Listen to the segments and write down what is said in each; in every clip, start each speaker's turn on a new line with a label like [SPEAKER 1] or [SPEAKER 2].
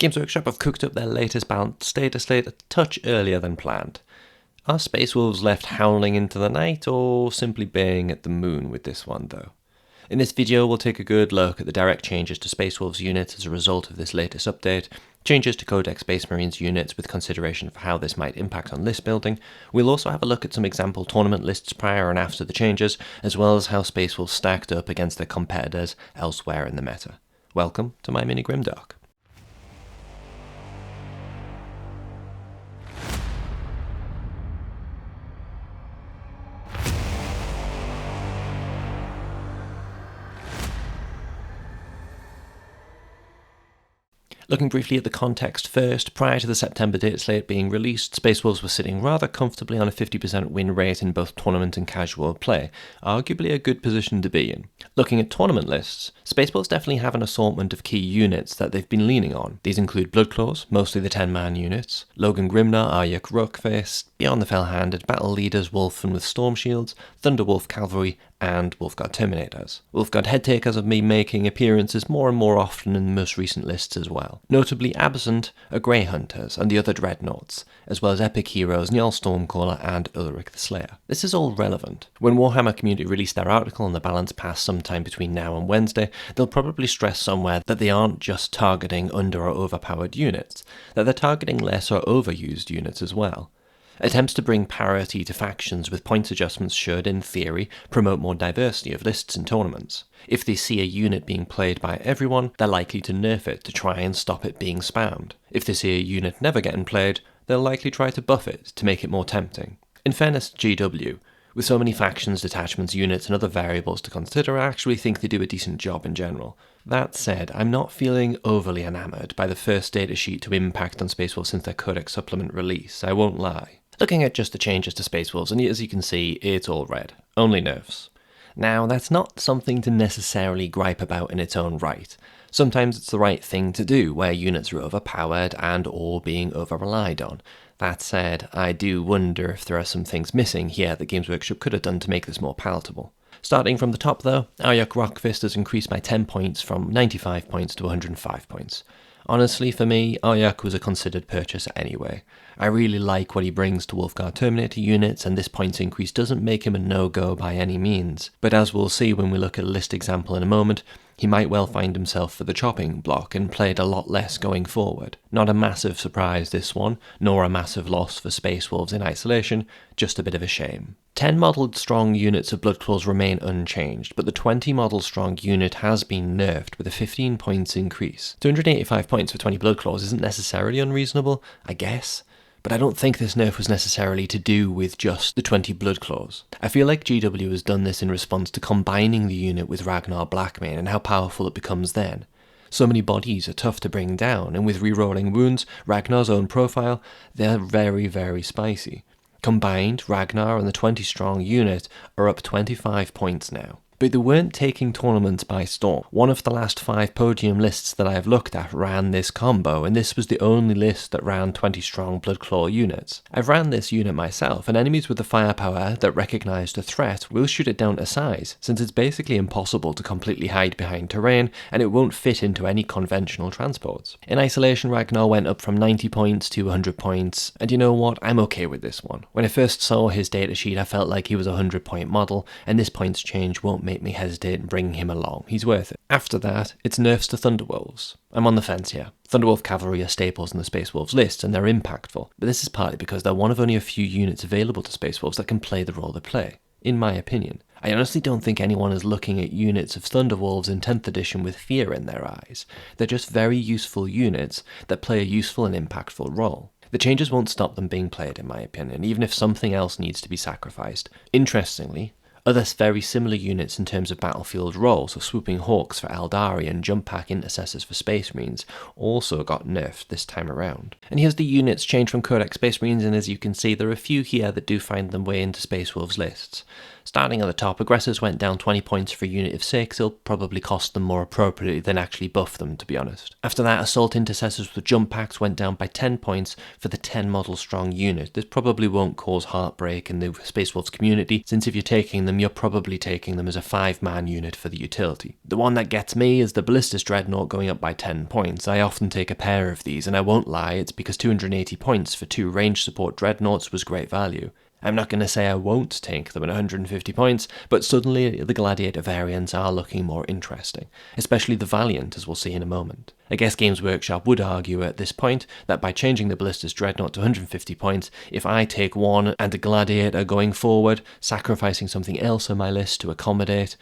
[SPEAKER 1] Games Workshop have cooked up their latest Balance Dataslate a touch earlier than planned. Are Space Wolves left howling into the night, or simply baying at the moon with this one though? In this video we'll take a good look at the direct changes to Space Wolves units as a result of this latest update, changes to Codex Space Marines units with consideration for how this might impact on list building. We'll also have a look at some example tournament lists prior and after the changes, as well as how Space Wolves stacked up against their competitors elsewhere in the meta. Welcome to my mini Grimdark. Looking briefly at the context first, prior to the September Dataslate being released, Space Wolves were sitting rather comfortably on a 50% win rate in both tournament and casual play, arguably a good position to be in. Looking at tournament lists, Space Wolves definitely have an assortment of key units that they've been leaning on. These include Bloodclaws, mostly the 10-man units, Logan Grimdark, Arjac, Rockfist, Beyond the Fell-Handed, Battle Leaders, Wolfen with Storm Shields, Thunderwolf Cavalry, and Wolfguard Terminators. Wolfguard Headtakers have been making appearances more and more often in the most recent lists as well. Notably absent are Grey Hunters and the other Dreadnoughts, as well as epic heroes Njal Stormcaller and Ulrich the Slayer. This is all relevant. When Warhammer Community released their article on the Balance Pass sometime between now and Wednesday, they'll probably stress somewhere that they aren't just targeting under or overpowered units, that they're targeting less or overused units as well. Attempts to bring parity to factions with points adjustments should, in theory, promote more diversity of lists in tournaments. If they see a unit being played by everyone, they're likely to nerf it to try and stop it being spammed. If they see a unit never getting played, they'll likely try to buff it to make it more tempting. In fairness to GW, with so many factions, detachments, units and other variables to consider, I actually think they do a decent job in general. That said, I'm not feeling overly enamoured by the first datasheet to impact on Space Wolves since their Codex supplement release, I won't lie. Looking at just the changes to Space Wolves, and as you can see, it's all red. Only nerfs. Now, that's not something to necessarily gripe about in its own right. Sometimes it's the right thing to do, where units are overpowered and or being over-relied on. That said, I do wonder if there are some things missing here that Games Workshop could have done to make this more palatable. Starting from the top though, Arjac Rockfist has increased by 10 points from 95 points to 105 points. Honestly, for me, Arjac was a considered purchase anyway. I really like what he brings to Wolfguard Terminator units, and this points increase doesn't make him a no-go by any means. But as we'll see when we look at a list example in a moment, he might well find himself for the chopping block and played a lot less going forward. Not a massive surprise this one, nor a massive loss for Space Wolves in isolation, just a bit of a shame. 10 modelled strong units of Bloodclaws remain unchanged, but the 20 modelled strong unit has been nerfed with a 15 points increase. 285 points for 20 Bloodclaws isn't necessarily unreasonable, I guess, but I don't think this nerf was necessarily to do with just the 20 Bloodclaws. I feel like GW has done this in response to combining the unit with Ragnar Blackmane and how powerful it becomes then. So many bodies are tough to bring down, and with rerolling wounds, Ragnar's own profile, they're very, very spicy. Combined, Ragnar and the 20 strong unit are up 25 points now. But they weren't taking tournaments by storm. One of the last 5 podium lists that I have looked at ran this combo, and this was the only list that ran 20 strong Bloodclaw units. I've ran this unit myself, and enemies with the firepower that recognise the threat will shoot it down to size, since it's basically impossible to completely hide behind terrain, and it won't fit into any conventional transports. In isolation, Ragnar went up from 90 points to 100 points, and you know what, I'm okay with this one. When I first saw his datasheet, I felt like he was a 100-point model, and this points change won't make me hesitate in bringing him along. He's worth it. After that, it's nerfs to Thunderwolves. I'm on the fence here. Thunderwolf Cavalry are staples in the Space Wolves list, and they're impactful, but this is partly because they're one of only a few units available to Space Wolves that can play the role they play, in my opinion. I honestly don't think anyone is looking at units of Thunderwolves in 10th edition with fear in their eyes. They're just very useful units that play a useful and impactful role. The changes won't stop them being played, in my opinion, even if something else needs to be sacrificed. Interestingly, other very similar units in terms of battlefield role, so Swooping Hawks for Eldari and Jump Pack Intercessors for Space Marines, also got nerfed this time around. And here's the units changed from Codex Space Marines, and as you can see, there are a few here that do find their way into Space Wolves lists. Starting at the top, aggressors went down 20 points for a unit of 6, it'll probably cost them more appropriately than actually buff them, to be honest. After that, assault intercessors with jump packs went down by 10 points for the 10 model strong unit. This probably won't cause heartbreak in the Space Wolves community, since if you're taking them, you're probably taking them as a 5-man unit for the utility. The one that gets me is the Ballistus Dreadnought going up by 10 points. I often take a pair of these, and I won't lie, it's because 280 points for 2 range support Dreadnoughts was great value. I'm not going to say I won't take them at 150 points, but suddenly the Gladiator variants are looking more interesting, especially the Valiant, as we'll see in a moment. I guess Games Workshop would argue at this point that by changing the Ballistus Dreadnought to 150 points, if I take one and a Gladiator going forward, sacrificing something else on my list to accommodate,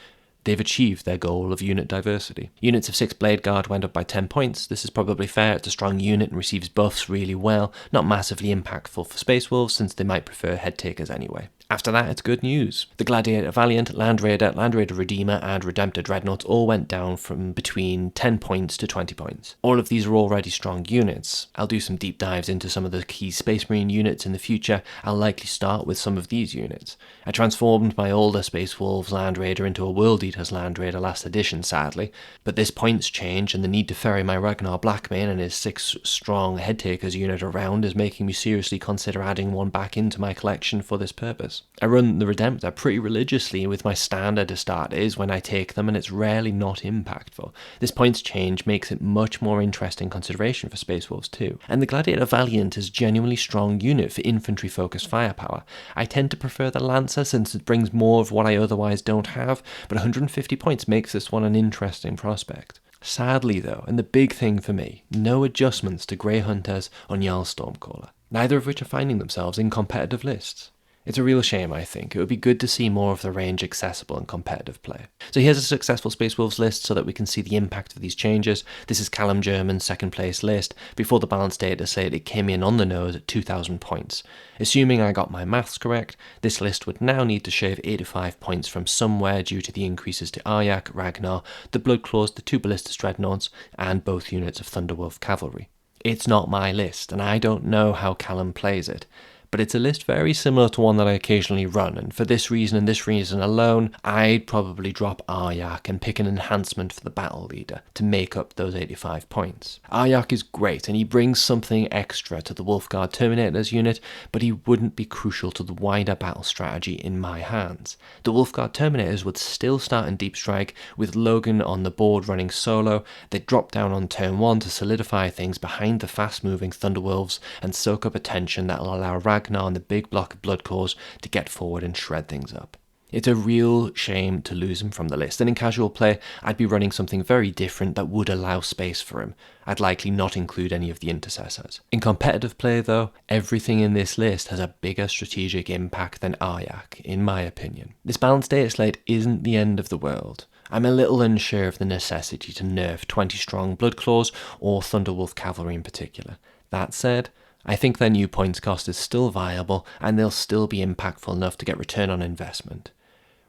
[SPEAKER 1] they've achieved their goal of unit diversity. Units of 6 Blade Guard went up by 10 points. This is probably fair, it's a strong unit and receives buffs really well, not massively impactful for Space Wolves since they might prefer head takers anyway. After that, it's good news. The Gladiator Valiant, Land Raider Redeemer, and Redemptor Dreadnoughts all went down from between 10 points to 20 points. All of these are already strong units. I'll do some deep dives into some of the key Space Marine units in the future. I'll likely start with some of these units. I transformed my older Space Wolves Land Raider into a World Eaters Land Raider last edition, sadly, but this points change and the need to ferry my Ragnar Blackmane and his 6 strong head takers unit around is making me seriously consider adding one back into my collection for this purpose. I run the Redemptor pretty religiously with my standard as start is when I take them, and it's rarely not impactful. This points change makes it much more interesting consideration for Space Wolves too. And the Gladiator Valiant is a genuinely strong unit for infantry focused firepower. I tend to prefer the Lancer since it brings more of what I otherwise don't have, but 150 points makes this one an interesting prospect. Sadly though, and the big thing for me, no adjustments to Grey Hunters or Jarl Stormcaller, neither of which are finding themselves in competitive lists. It's a real shame, I think. It would be good to see more of the range accessible in competitive play. So here's a successful Space Wolves list so that we can see the impact of these changes. This is Callum German's second place list. Before the Balance Dataslate, it came in on the nose at 2,000 points. Assuming I got my maths correct, this list would now need to shave 85 points from somewhere due to the increases to Arjac, Ragnar, the Bloodclaws, the 2 Ballistus Dreadnoughts, and both units of Thunderwolf Cavalry. It's not my list, and I don't know how Callum plays it. But it's a list very similar to one that I occasionally run, and for this reason and this reason alone, I'd probably drop Arjac and pick an enhancement for the battle leader to make up those 85 points. Arjac is great, and he brings something extra to the Wolfguard Terminators unit, but he wouldn't be crucial to the wider battle strategy in my hands. The Wolfguard Terminators would still start in Deep Strike, with Logan on the board running solo. They'd drop down on turn 1 to solidify things behind the fast-moving Thunderwolves and soak up attention that'll allow Ragnar and the big block of Bloodclaws to get forward and shred things up. It's a real shame to lose him from the list, and in casual play, I'd be running something very different that would allow space for him. I'd likely not include any of the intercessors. In competitive play though, everything in this list has a bigger strategic impact than Arjac, in my opinion. This Balance Dataslate isn't the end of the world. I'm a little unsure of the necessity to nerf 20 strong Bloodclaws or Thunderwolf Cavalry in particular. That said, I think their new points cost is still viable and they'll still be impactful enough to get return on investment.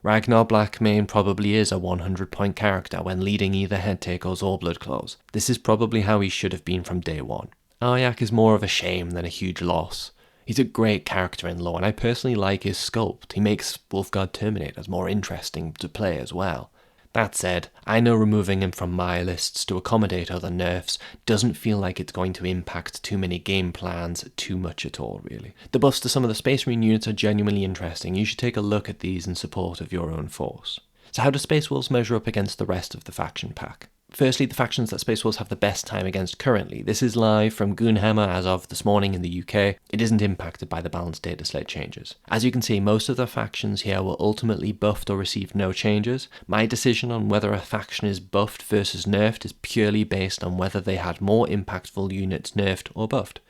[SPEAKER 1] Ragnar Blackmane probably is a 100 point character when leading either head takers or Bloodclaws. This is probably how he should have been from day one. Arjac is more of a shame than a huge loss. He's a great character in lore and I personally like his sculpt. He makes Wolfguard Terminators more interesting to play as well. That said, I know removing him from my lists to accommodate other nerfs doesn't feel like it's going to impact too many game plans too much at all, really. The buffs to some of the Space Marine units are genuinely interesting. You should take a look at these in support of your own force. So how do Space Wolves measure up against the rest of the faction pack? Firstly, the factions that Space Wolves have the best time against currently. This is live from Goonhammer as of this morning in the UK. It isn't impacted by the Balance Dataslate changes. As you can see, most of the factions here were ultimately buffed or received no changes. My decision on whether a faction is buffed versus nerfed is purely based on whether they had more impactful units nerfed or buffed.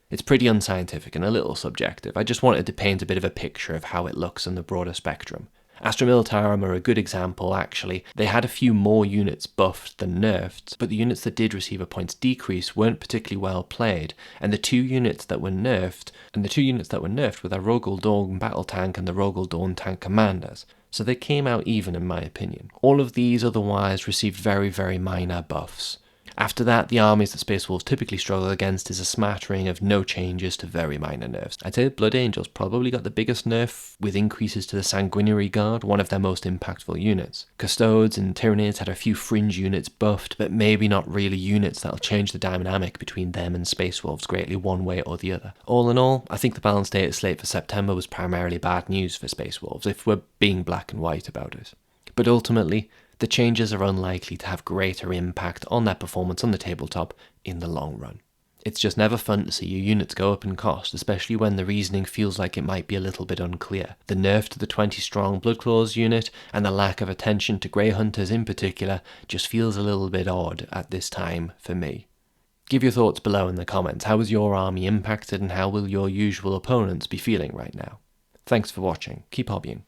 [SPEAKER 1] It's pretty unscientific and a little subjective. I just wanted to paint a bit of a picture of how it looks in the broader spectrum. Astra Militarum are a good example, actually. They had a few more units buffed than nerfed, but the units that did receive a points decrease weren't particularly well played, and the two units that were nerfed were their Rogel Dawn Battle Tank and the Rogel Dawn Tank Commanders, so they came out even in my opinion. All of these otherwise received very, very minor buffs. After that, the armies that Space Wolves typically struggle against is a smattering of no changes to very minor nerfs. I'd say Blood Angels probably got the biggest nerf, with increases to the Sanguinary Guard, one of their most impactful units. Custodes and Tyranids had a few fringe units buffed, but maybe not really units that'll change the dynamic between them and Space Wolves greatly one way or the other. All in all, I think the balance data slate for September was primarily bad news for Space Wolves, if we're being black and white about it. But ultimately, the changes are unlikely to have greater impact on their performance on the tabletop in the long run. It's just never fun to see your units go up in cost, especially when the reasoning feels like it might be a little bit unclear. The nerf to the 20-strong Bloodclaws unit, and the lack of attention to Grey Hunters in particular, just feels a little bit odd at this time for me. Give your thoughts below in the comments. How was your army impacted, and how will your usual opponents be feeling right now? Thanks for watching. Keep hobbying.